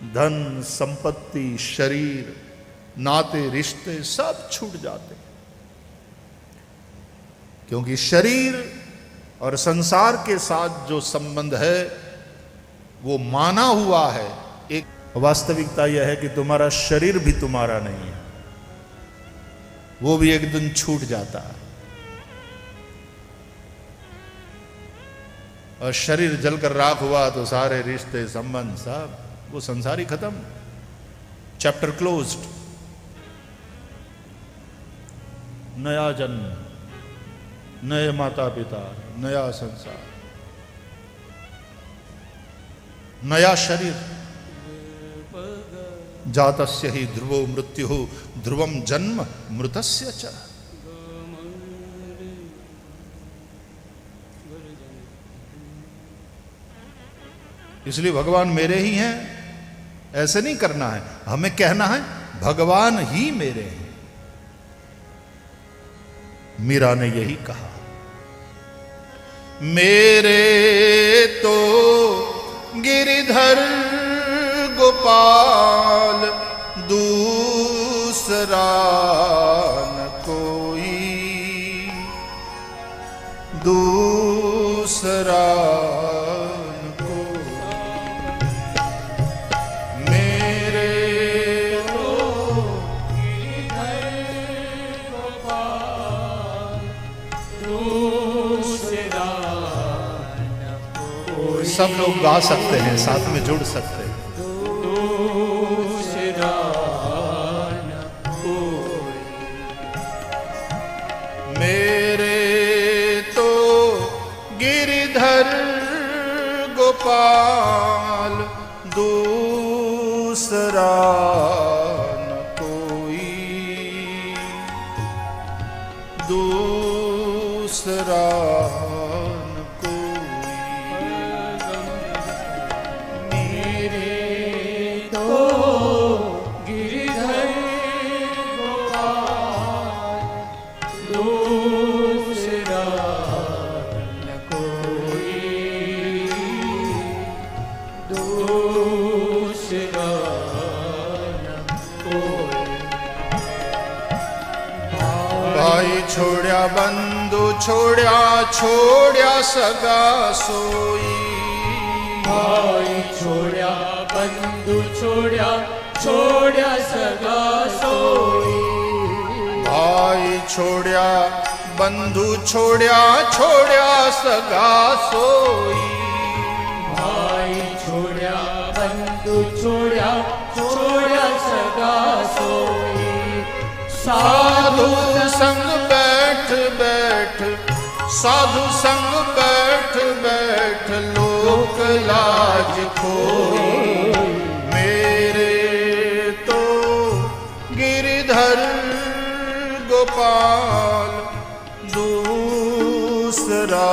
धन संपत्ति, शरीर, नाते रिश्ते सब छूट जाते, क्योंकि शरीर और संसार के साथ जो संबंध है वो माना हुआ है। एक वास्तविकता यह है कि तुम्हारा शरीर भी तुम्हारा नहीं है, वो भी एक दिन छूट जाता है। और शरीर जलकर राख हुआ तो सारे रिश्ते संबंध सब वो संसारी खत्म, चैप्टर क्लोज्ड। नया जन्म, नए माता पिता, नया संसार, नया शरीर। जातस्य ही ध्रुवो मृत्यु ध्रुवम जन्म मृतस्य च। इसलिए भगवान मेरे ही हैं ऐसे नहीं करना है, हमें कहना है भगवान ही मेरे हैं। मीरा ने यही कहा, मेरे तो गिरिधर गोपाल दूसरा न कोई, दूसरा न कोई। मेरे तो गिरिधर गोपाल दूसरा न कोई। सब लोग गा सकते हैं, साथ में जुड़ सकते हैं। गोपाल दूसरा न कोई, दूसरा न कोई। मेरे तो गिरिधर गोपाल दूसरा न कोई, दूसरा न कोई। भाई छोड़या बंधु छोड़या, छोड़या सगा सोई। भाई छोड़या बंधु छोड़या, छोड़या सगा सोई। भाई छोड़या बंधु छोड़या, छोड़या सगा सोई। भाई छोड़या बंधु छोड़या, छोड़या सगा सोई। साधु संग बैठ बैठ, साधु संग बैठ बैठ लोक लाज खोई। मेरे तो गिरिधर गोपाल दूसरा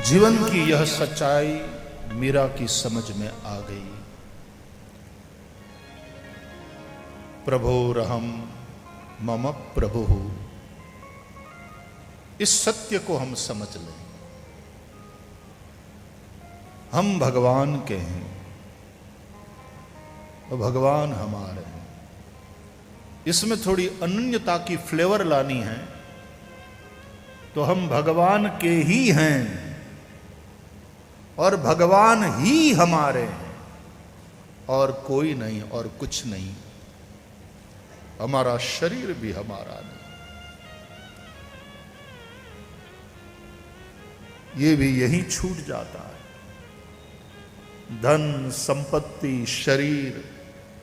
जीवन की यह सच्चाई मीरा की समझ में आ गई। प्रभोरहम मम प्रभु, इस सत्य को हम समझ लें। हम भगवान के हैं और भगवान हमारे हैं। इसमें थोड़ी अनन्यता की फ्लेवर लानी है तो हम भगवान के ही हैं और भगवान ही हमारे हैं और कोई नहीं और कुछ नहीं, हमारा शरीर भी हमारा नहीं, ये भी यहीं छूट जाता है। धन संपत्ति शरीर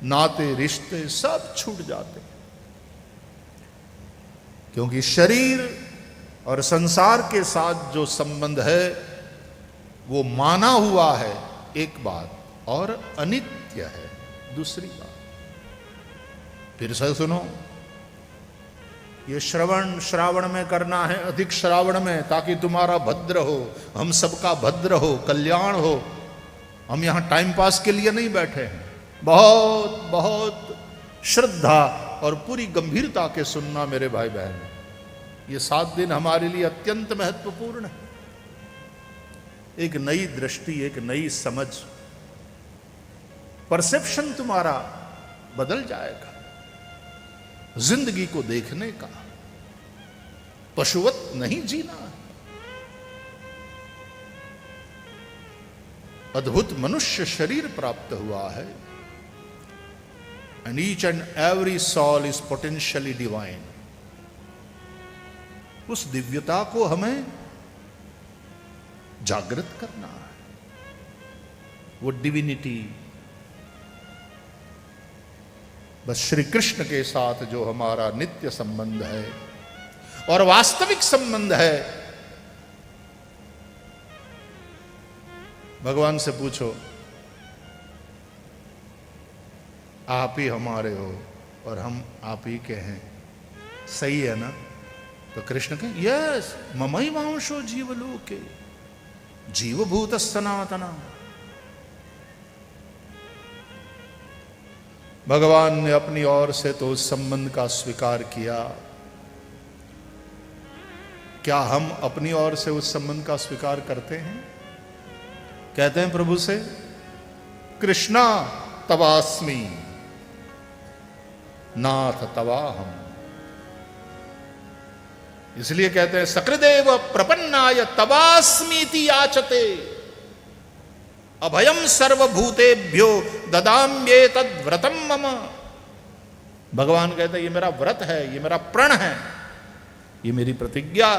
नाते रिश्ते सब छूट जाते, क्योंकि शरीर और संसार के साथ जो संबंध है वो माना हुआ है एक बात, और अनित्य है दूसरी बात। फिर से सुनो, ये श्रावण में करना है, अधिक श्रावण में, ताकि तुम्हारा भद्र हो, हम सबका भद्र हो, कल्याण हो। हम यहां टाइम पास के लिए नहीं बैठे हैं, बहुत बहुत श्रद्धा और पूरी गंभीरता के सुनना मेरे भाई बहन। ये 7 दिन हमारे लिए अत्यंत महत्वपूर्ण है। एक नई दृष्टि, एक नई समझ, परसेप्शन तुम्हारा बदल जाएगा जिंदगी को देखने का। पशुवत नहीं जीना, अद्भुत मनुष्य शरीर प्राप्त हुआ है। And each and every soul is potentially divine. उस दिव्यता को हमें जागृत करना है, वो डिविनिटी। बस श्री कृष्ण के साथ जो हमारा नित्य संबंध है और वास्तविक संबंध है, भगवान से पूछो, आप ही हमारे हो और हम आप ही के हैं, सही है ना? तो कृष्ण कहे यस, ममई वांशो जीवलोके जीवभूत सनातना। भगवान ने अपनी ओर से तो उस संबंध का स्वीकार किया, क्या हम अपनी ओर से उस संबंध का स्वीकार करते हैं? कहते हैं प्रभु से, कृष्णा तवास्मि नाथ तवाहम। इसलिए कहते हैं सकृदेव प्रपन्नाय तवास्मीति याचते अभयम सर्वभूतेभ्यो ददाम्ये तद व्रतम मम। भगवान कहते हैं ये मेरा व्रत है, ये मेरा प्रण है, ये मेरी प्रतिज्ञा।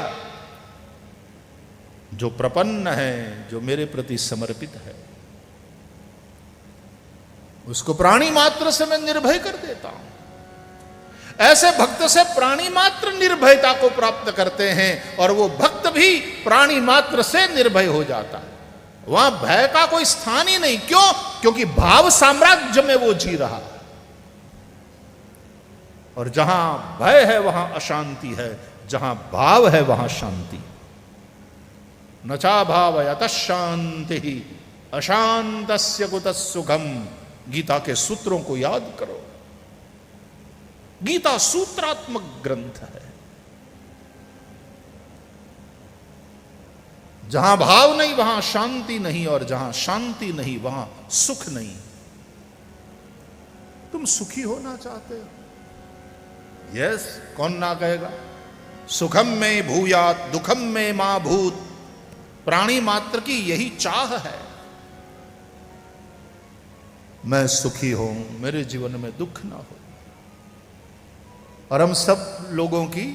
जो प्रपन्न है, जो मेरे प्रति समर्पित है, उसको प्राणी मात्र से मैं निर्भय कर देता हूं। ऐसे भक्त से प्राणी मात्र निर्भयता को प्राप्त करते हैं, और वो भक्त भी प्राणी मात्र से निर्भय हो जाता है। वहां भय का कोई स्थान ही नहीं। क्यों? क्योंकि भाव साम्राज्य में वो जी रहा है, और जहां भय है वहां अशांति है, जहां भाव है वहां शांति। नचा भावयत शांति अशांतस्य कुतः सुखम। गीता के सूत्रों को याद करो, गीता सूत्रात्मक ग्रंथ है। जहां भाव नहीं वहां शांति नहीं, और जहां शांति नहीं वहां सुख नहीं। तुम सुखी होना चाहते हो? यस, कौन ना कहेगा। सुखम में भूयात दुखम में मां भूत। प्राणी मात्र की यही चाह है, मैं सुखी हूं, मेरे जीवन में दुख ना हो। और हम सब लोगों की,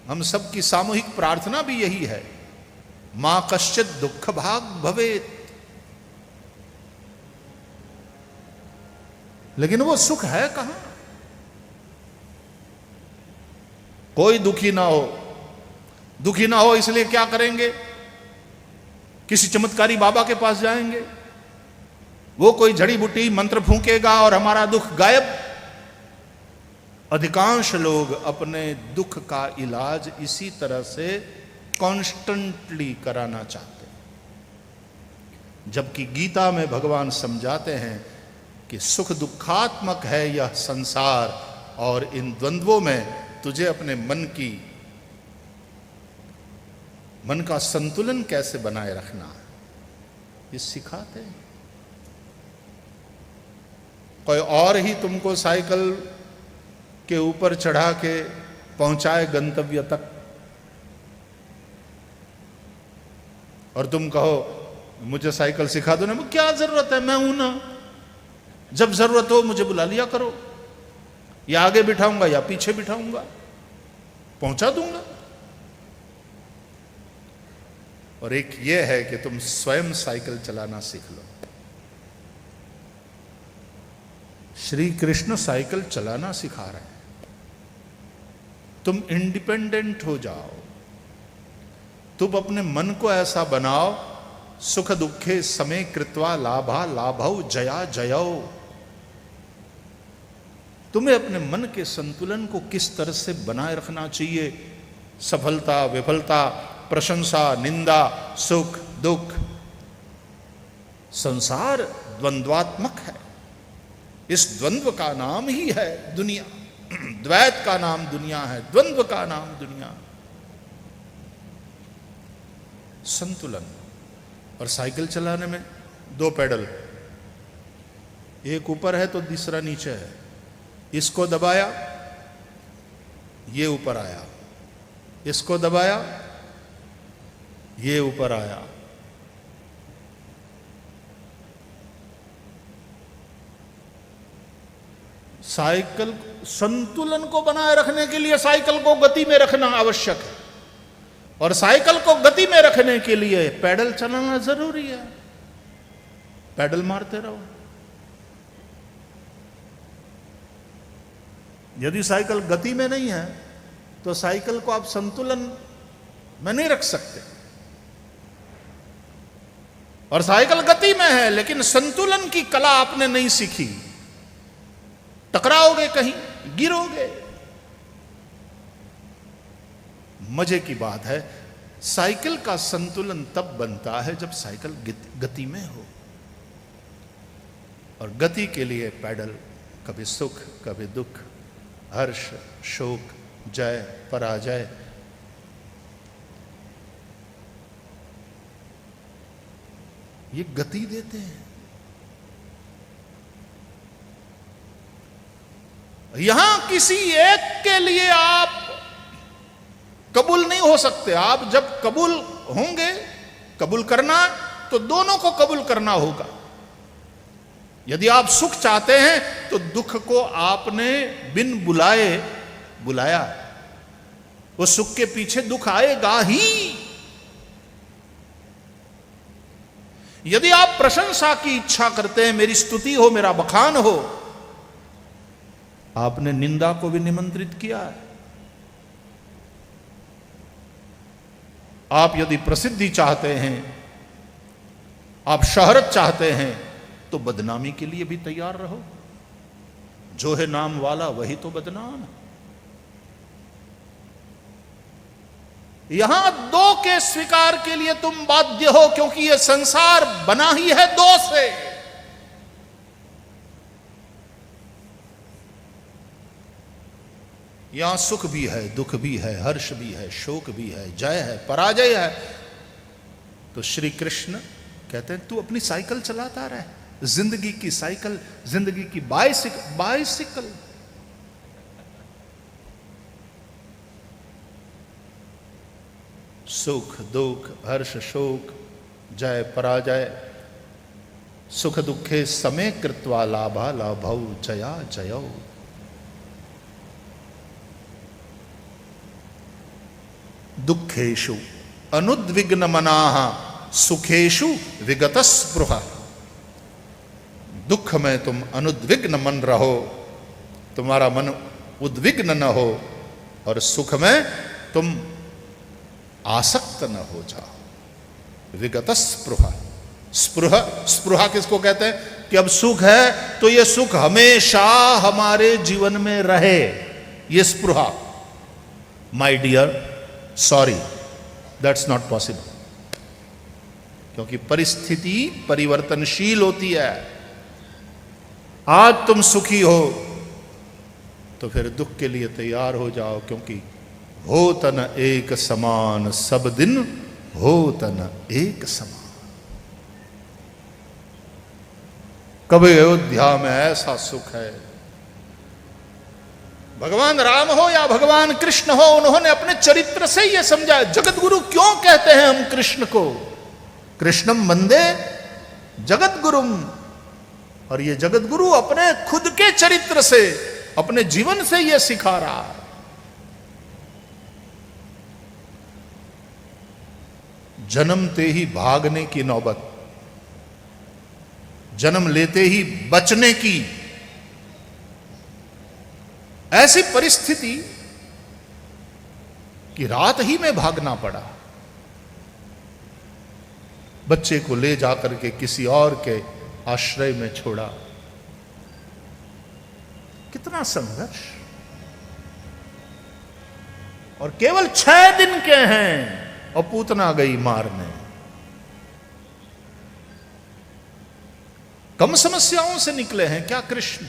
हम सब की सामूहिक प्रार्थना भी यही है, मां कश्चित दुख भाग भवेत। लेकिन वो सुख है कहां? कोई दुखी ना हो। दुखी ना हो इसलिए क्या करेंगे? किसी चमत्कारी बाबा के पास जाएंगे, वो कोई जड़ी बूटी मंत्र फूंकेगा और हमारा दुख गायब। अधिकांश लोग अपने दुख का इलाज इसी तरह से कॉन्स्टेंटली कराना चाहते हैं, जबकि गीता में भगवान समझाते हैं कि सुख दुखात्मक है यह संसार, और इन द्वंद्वों में तुझे अपने मन का संतुलन कैसे बनाए रखना है, ये सिखाते हैं। कोई और ही तुमको साइकिल के ऊपर चढ़ा के पहुंचाए गंतव्य तक, और तुम कहो मुझे साइकिल सिखा दो ना, क्या जरूरत है, मैं हूं ना। जब जरूरत हो मुझे बुला लिया करो, या आगे बिठाऊंगा या पीछे बिठाऊंगा, पहुंचा दूंगा। और एक यह है कि तुम स्वयं साइकिल चलाना सीख लो। श्री कृष्ण साइकिल चलाना सिखा रहे हैं। तुम इंडिपेंडेंट हो जाओ, तुम अपने मन को ऐसा बनाओ, सुख दुखे समय कृत्वा लाभा लाभौ जया जयो। तुम्हें अपने मन के संतुलन को किस तरह से बनाए रखना चाहिए, सफलता विफलता, प्रशंसा निंदा, सुख दुख। संसार द्वंद्वात्मक है, इस द्वंद्व का नाम ही है दुनिया। द्वैत का नाम दुनिया है, द्वंद्व का नाम दुनिया। संतुलन। और साइकिल चलाने में दो पेडल, एक ऊपर है तो दूसरा नीचे है। इसको दबाया ये ऊपर आया, इसको दबाया ये ऊपर आया। साइकिल संतुलन को बनाए रखने के लिए साइकिल को गति में रखना आवश्यक है, और साइकिल को गति में रखने के लिए पैडल चलाना जरूरी है। पैडल मारते रहो। यदि साइकिल गति में नहीं है तो साइकिल को आप संतुलन में नहीं रख सकते। और साइकिल गति में है लेकिन संतुलन की कला आपने नहीं सीखी, टकराओगे, कहीं गिरोगे। मजे की बात है, साइकिल का संतुलन तब बनता है जब साइकिल गति में हो। और गति के लिए पैडल कभी सुख कभी दुख, हर्ष शोक, जय पराजय, ये गति देते हैं। यहां किसी एक के लिए आप कबूल नहीं हो सकते। आप जब कबूल होंगे, कबूल करना तो दोनों को कबूल करना होगा। यदि आप सुख चाहते हैं तो दुख को आपने बिन बुलाए बुलाया, उस सुख के पीछे दुख आएगा ही। यदि आप प्रशंसा की इच्छा करते हैं, मेरी स्तुति हो, मेरा बखान हो, आपने निंदा को भी निमंत्रित किया है। आप यदि प्रसिद्धि चाहते हैं, आप शोहरत चाहते हैं, तो बदनामी के लिए भी तैयार रहो। जो है नाम वाला वही तो बदनाम है। यहां दो के स्वीकार के लिए तुम बाध्य हो, क्योंकि यह संसार बना ही है दो से। यहां सुख भी है, दुख भी है, हर्ष भी है, शोक भी है, जय है, पराजय है। तो श्री कृष्ण कहते हैं तू अपनी साइकिल चलाता रहे, जिंदगी की साइकिल, जिंदगी की बाइसिकल। सुख दुख, हर्ष शोक, जय पराजय, सुख दुखे समय कृत्वा लाभा लाभौ जया जयौ। दुखेषु अनुद्विग्न मनाः सुखेषु विगत स्पृहा। दुख में तुम अनुद्विग्न मन रहो, तुम्हारा मन उद्विग्न न हो, और सुख में तुम आसक्त न हो जाओ। विगत स्पृहा। स्पृहा किसको कहते हैं? कि अब सुख है तो ये सुख हमेशा हमारे जीवन में रहे, ये स्पृहा। My dear, sorry, that's not possible, क्योंकि परिस्थिति परिवर्तनशील होती है। आज तुम सुखी हो तो फिर दुख के लिए तैयार हो जाओ, क्योंकि हो तन एक समान सब दिन, हो तन एक समान। कभी अयोध्या में ऐसा सुख है, भगवान राम हो या भगवान कृष्ण हो, उन्होंने अपने चरित्र से यह समझा। जगत गुरु क्यों कहते हैं हम कृष्ण को? कृष्णम वंदे जगत गुरुम। और ये जगत गुरु अपने खुद के चरित्र से, अपने जीवन से ये सिखा रहा है। जन्मते ही भागने की नौबत, जन्म लेते ही बचने की ऐसी परिस्थिति कि रात ही में भागना पड़ा। बच्चे को ले जाकर के किसी और के आश्रय में छोड़ा। कितना संघर्ष। और केवल 6 दिन के हैं और पूतना गई मारने। कम समस्याओं से निकले हैं क्या कृष्ण?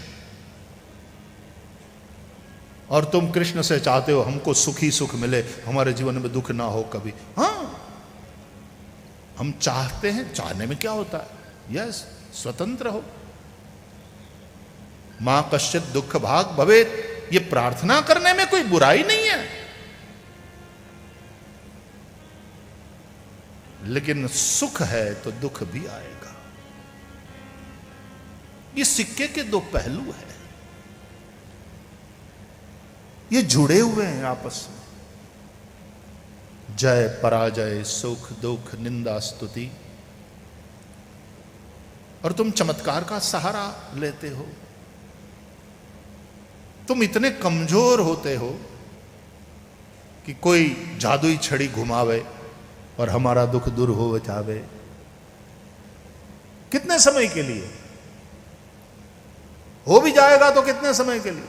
और तुम कृष्ण से चाहते हो हमको सुखी सुख मिले, हमारे जीवन में दुख ना हो कभी। हां, हम चाहते हैं, चाहने में क्या होता है? यस, स्वतंत्र हो। मां कश्चित दुख भाग भवेत, ये प्रार्थना करने में कोई बुराई नहीं है। लेकिन सुख है तो दुख भी आएगा। ये सिक्के के 2 पहलू हैं, ये जुड़े हुए हैं आपस में। जय पराजय, सुख दुख, निंदा स्तुति। और तुम चमत्कार का सहारा लेते हो। तुम इतने कमजोर होते हो कि कोई जादुई छड़ी घुमावे और हमारा दुख दूर हो जावे। कितने समय के लिए हो भी जाएगा तो कितने समय के लिए?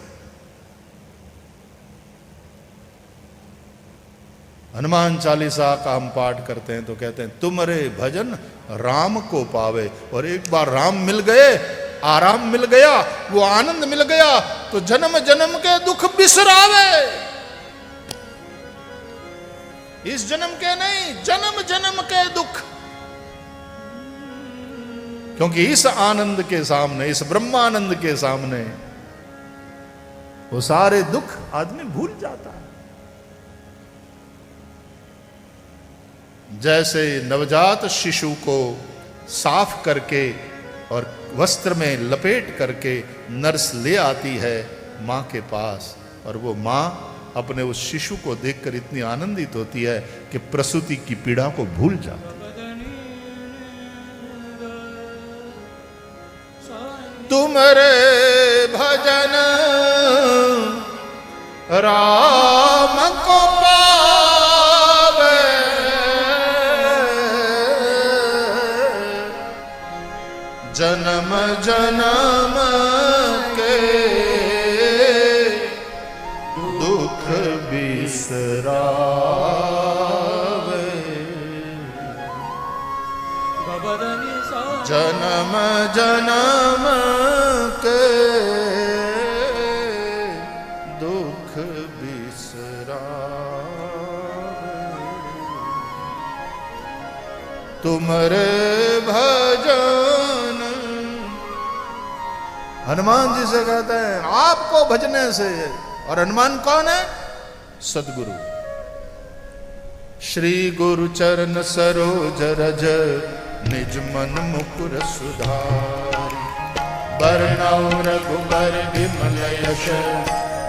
हनुमान चालीसा का हम पाठ करते हैं तो कहते हैं तुम्हारे भजन राम को पावे। और एक बार राम मिल गए, आराम मिल गया, वो आनंद मिल गया तो जन्म जन्म के दुख बिसरावे। इस जन्म के नहीं, जन्म जन्म के दुख। क्योंकि इस आनंद के सामने, इस ब्रह्मानंद के सामने वो सारे दुख आदमी भूल जाता है। जैसे नवजात शिशु को साफ करके और वस्त्र में लपेट करके नर्स ले आती है मां के पास, और वो मां अपने उस शिशु को देखकर इतनी आनंदित होती है कि प्रसूति की पीड़ा को भूल जाती है। तुम्हारे भजन राम को पावे, जन्म जन्म के दुख बिसरावे। जन्म जन्म के दुख बिसरावे। तुम्हारे भजन। हनुमान जी से कहते हैं आपको भजने से। और हनुमान कौन है? सदगुरु। श्री गुरु चरण सरोज रज निज मन मुकुर सुधारी। बरनउँ रघुबर विमल यश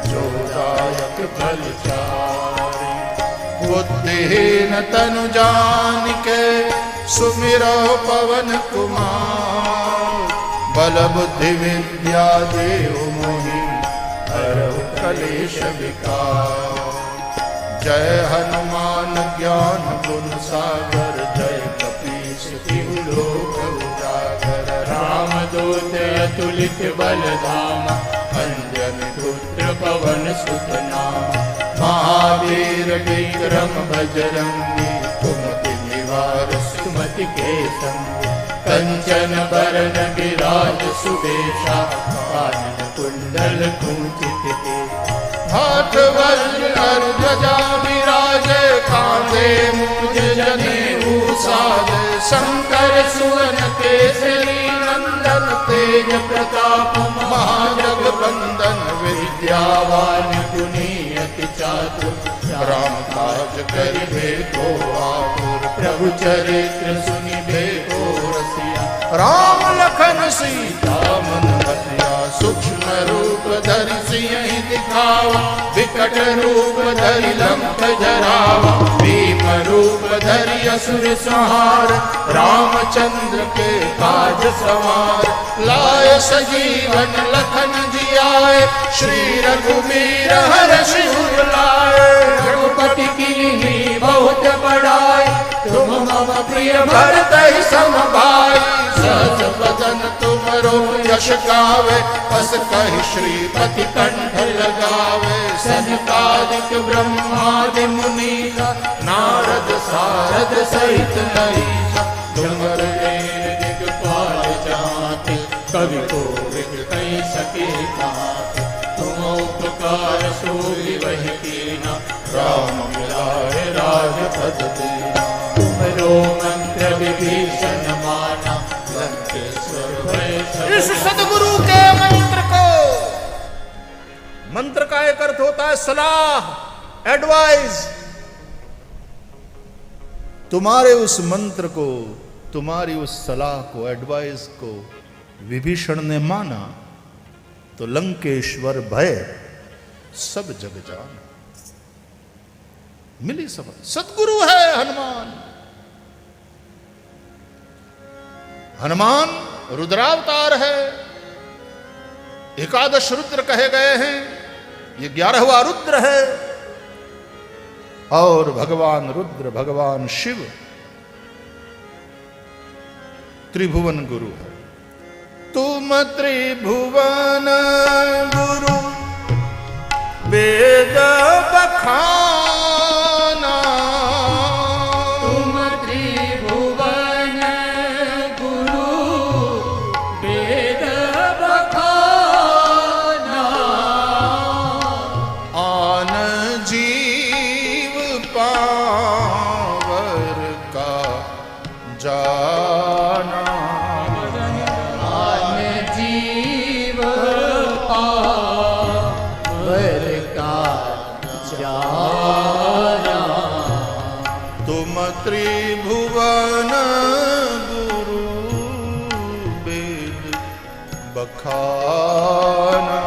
जो दायक फलचारी। बुद्धिहीन तनु जानिके सुमिरो पवन कुमार। बल बुद्धि विद्या देहु मोहि हरहु कलेश विकार। जय हनुमान ज्ञान गुण सागर जय कपीस तिहु लोक उजागर। रामदूत अतुलित बल धामा अंजन पुत्र पवन सुत नाम। महावीर विक्रम बजरंगी कुमति निवार सुमति के संग। कंचन बरन विराज सुबेशा कानन कुंडल कुंचित केसा। हाथ वज्र और ध्वजा विराजे कांधे मूंज जनेऊ साजे। शंकर सुवन केसरी नंदन तेज प्रताप महाजगवंदन। विद्यावान गुणी अति चातुर राम काज करिबे को आतुर। प्रभु चरित्र सुनिबे को रसिया राम लखन सीता। धरि सिंह दिखावा, विकट रूप धरि लंक जरावा, भीम रूप धरि असुर संहार, रामचंद्र के काज सवार, लाय सजीवन लखन जियाए, श्री रघुवीर हर्षि उर लाए, रघुपति कीन्ही बहुत बड़ाई, तुम मम प्रिय भरतहि सम भाई, सहज बदन तुमरो यश गावे, अस कहि श्रीपति कंठ लगावे, सनकादिक ब्रह्मादि मुनीसा, नारद सारद सहित नहीसा, तुमर वेद दिगपाल जाते, कवि कोविद कहि सके काते, तुम उपकार सोई वही कीना, राम मिलाए राजपद दीना, तुमरो मंत्र विभीषण माना, लंकेश्वर भय सब। इस सदगुरु के मंत्र को, मंत्र का एक अर्थ होता है सलाह, एडवाइस। तुम्हारे उस मंत्र को, तुम्हारी उस सलाह को, एडवाइस को विभीषण ने माना तो लंकेश्वर भय सब जग जान। मिली समझ, सदगुरु है हनुमान। हनुमान रुद्रावतार है, एकादश रुद्र कहे गए हैं, ये 11वां रुद्र है। और भगवान रुद्र, भगवान शिव त्रिभुवन गुरु है। तुम त्रिभुवन गुरु वेद बखाना, तुम त्रिभुवन गुरु वेद बखाना, आन जीव पावर का जाना, आन जीव पावर का जाना, तुम त्रिभुवन गुरु वेद बखाना।